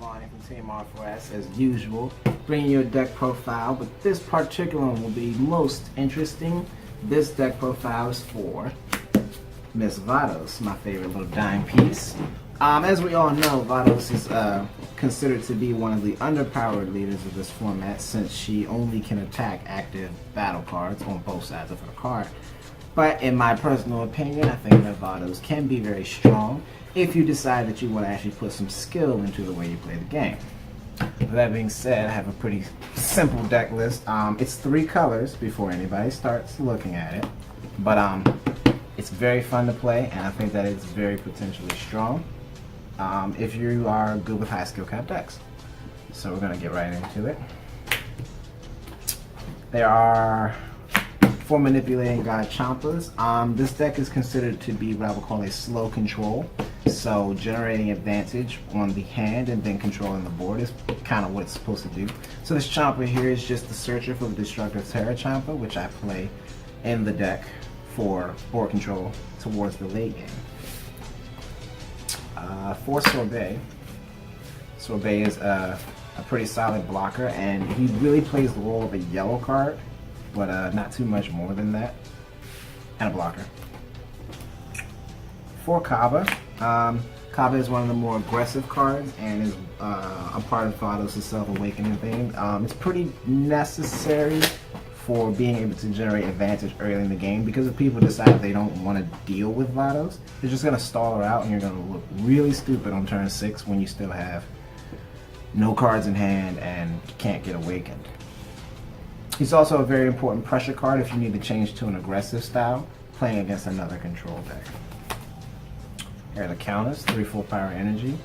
Lonnie from Team R4S as usual, bringing you a deck profile, but this particular one will be most interesting. This deck profile is for Miss Vados, my favorite little dime piece. As we all know, Vados is considered to be one of the underpowered leaders of this format since she only can attack active battle cards on both sides of her card. But in my personal opinion, I think that Vados can be very strong if you decide that you want to actually put some skill into the way you play the game. With that being said, I have a pretty simple deck list. It's 3 colors before anybody starts looking at it. But it's very fun to play, and I think that it's very potentially strong if you are good with high skill cap decks. So we're going to get right into it. There are 4 manipulating god Champas. This deck is considered to be what I would call a slow control. So generating advantage on the hand and then controlling the board is kind of what it's supposed to do. So this Champa here is just the Searcher for the Destructive Terror Champa, which I play in the deck for board control towards the late game. For Sorbet. Sorbet is a pretty solid blocker, and he really plays the role of a yellow card, but not too much more than that, and a blocker. For Kaba, Kaba is one of the more aggressive cards and is a part of Vados' self-awakening thing. It's pretty necessary for being able to generate advantage early in the game, because if people decide they don't want to deal with Vados, they're just going to stall her out and you're going to look really stupid on turn 6 when you still have no cards in hand and can't get awakened. He's also a very important pressure card if you need to change to an aggressive style playing against another control deck. Here are the counters: 3 full power energy,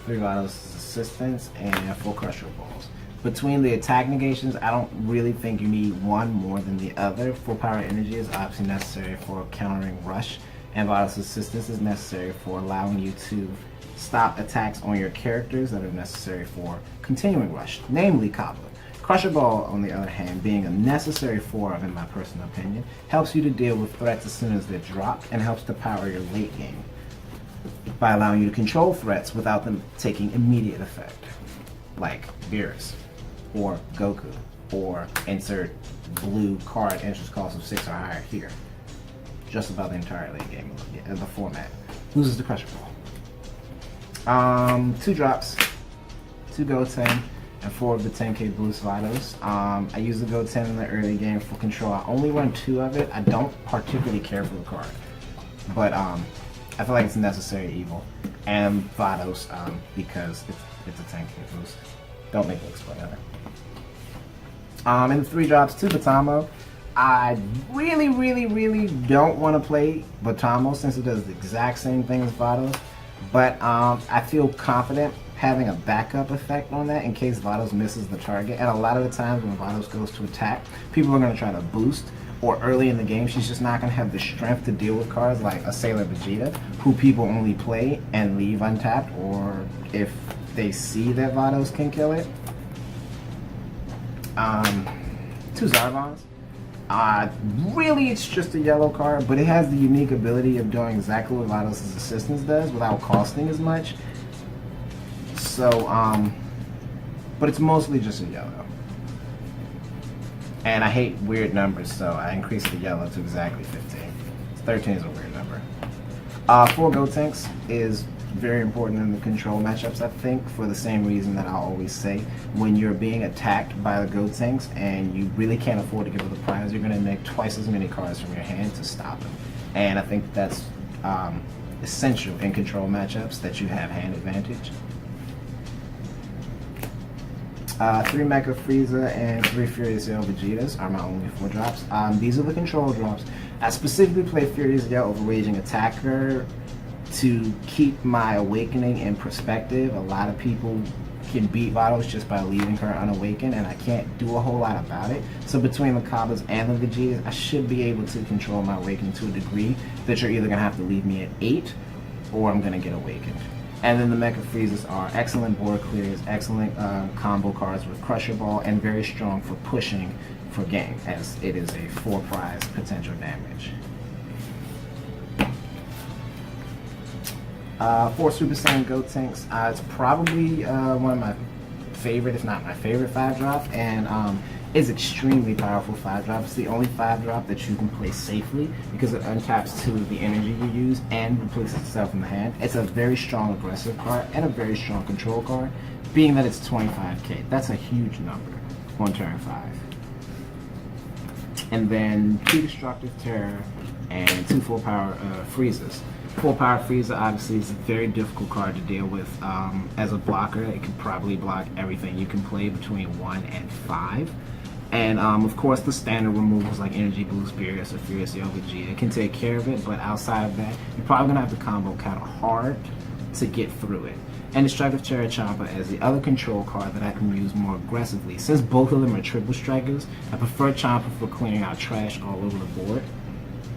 3 Vados' assistance, and 4 crusher balls. Between the attack negations, I don't really think you need one more than the other. Full power energy is obviously necessary for countering rush, and Vados' assistance is necessary for allowing you to stop attacks on your characters that are necessary for continuing rush, namely Kaba. Crusher Ball, on the other hand, being a necessary 4 in my personal opinion, helps you to deal with threats as soon as they're dropped and helps to power your late game by allowing you to control threats without them taking immediate effect, like Beerus or Goku, or insert blue card interest cost of 6 or higher here. Just about the entire late game of the format. Loses the Crusher Ball. 2 drops, 2 Goten, and 4 of the 10k boost Vados. I use the Goten in the early game for control. I only run 2 of it. I don't particularly care for the card, but I feel like it's a necessary evil. And Vados, because it's a 10k boost. Don't make me explain it. And the 3 drops, 2 Batamo. I really don't want to play Batamo since it does the exact same thing as Vados, but I feel confident having a backup effect on that in case Vados misses the target. And a lot of the times when Vados goes to attack, people are going to try to boost, or early in the game she's just not going to have the strength to deal with cards like a Sailor Vegeta, who people only play and leave untapped, or if they see that Vados can kill it. 2 Zarbons. Really it's just a yellow card, but it has the unique ability of doing exactly what Vados' assistance does without costing as much. So, but it's mostly just a yellow. And I hate weird numbers, so I increased the yellow to exactly 15. 13 is a weird number. 4 Gotenks is very important in the control matchups, I think, for the same reason that I always say. When you're being attacked by the Gotenks and you really can't afford to give up the prize, you're going to make twice as many cards from your hand to stop them. And I think that's essential in control matchups, that you have hand advantage. 3 Mecha Frieza and 3 Furious Yell Vegetas are my only 4 drops. These are the control drops. I specifically play Furious Yell over Raging Attacker to keep my awakening in perspective. A lot of people can beat Vados just by leaving her unawakened, and I can't do a whole lot about it. So between the Kabas and the Vegetas, I should be able to control my awakening to a degree that you're either going to have to leave me at 8 or I'm going to get awakened. And then the Mecha Freezes are excellent board clears, excellent combo cards with Crusher Ball, and very strong for pushing for game, as it is a 4 prize potential damage. 4 Super Saiyan Gotenks. It's probably one of my favorite, if not my favorite 5-drop, and is extremely powerful 5-drop. It's the only 5-drop that you can play safely because it untaps 2 of the energy you use and replaces itself in the hand. It's a very strong aggressive card and a very strong control card, being that it's 25k. That's a huge number on turn 5. And then 2 Destructive Terror and 2 full power Freezes. Full power Frieza obviously is a very difficult card to deal with. As a blocker, it can probably block everything you can play between 1 and 5. And of course the standard removals like Energy Boost, Beerus, or Furious Yoga G, it can take care of it, but outside of that, you're probably going to have to combo kind of hard to get through it. And Destructive Terror Champa as the other control card that I can use more aggressively. Since both of them are triple strikers, I prefer Champa for clearing out trash all over the board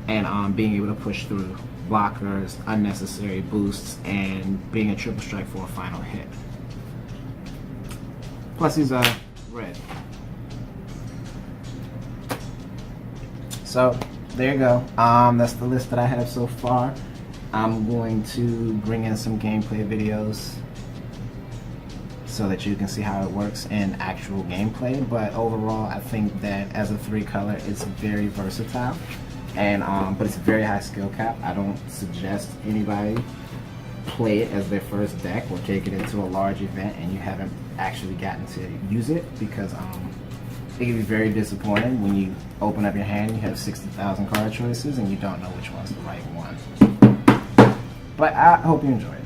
and being able to push through blockers, unnecessary boosts, and being a triple strike for a final hit. Plus he's red. So there you go. That's the list that I have so far. I'm going to bring in some gameplay videos so that you can see how it works in actual gameplay, but overall I think that as a 3-color it's very versatile, and but it's a very high skill cap. I don't suggest anybody play it as their first deck or take it into a large event and you haven't actually gotten to use it, because it can be very disappointing when you open up your hand and you have 60,000 card choices and you don't know which one's the right one. But I hope you enjoy it.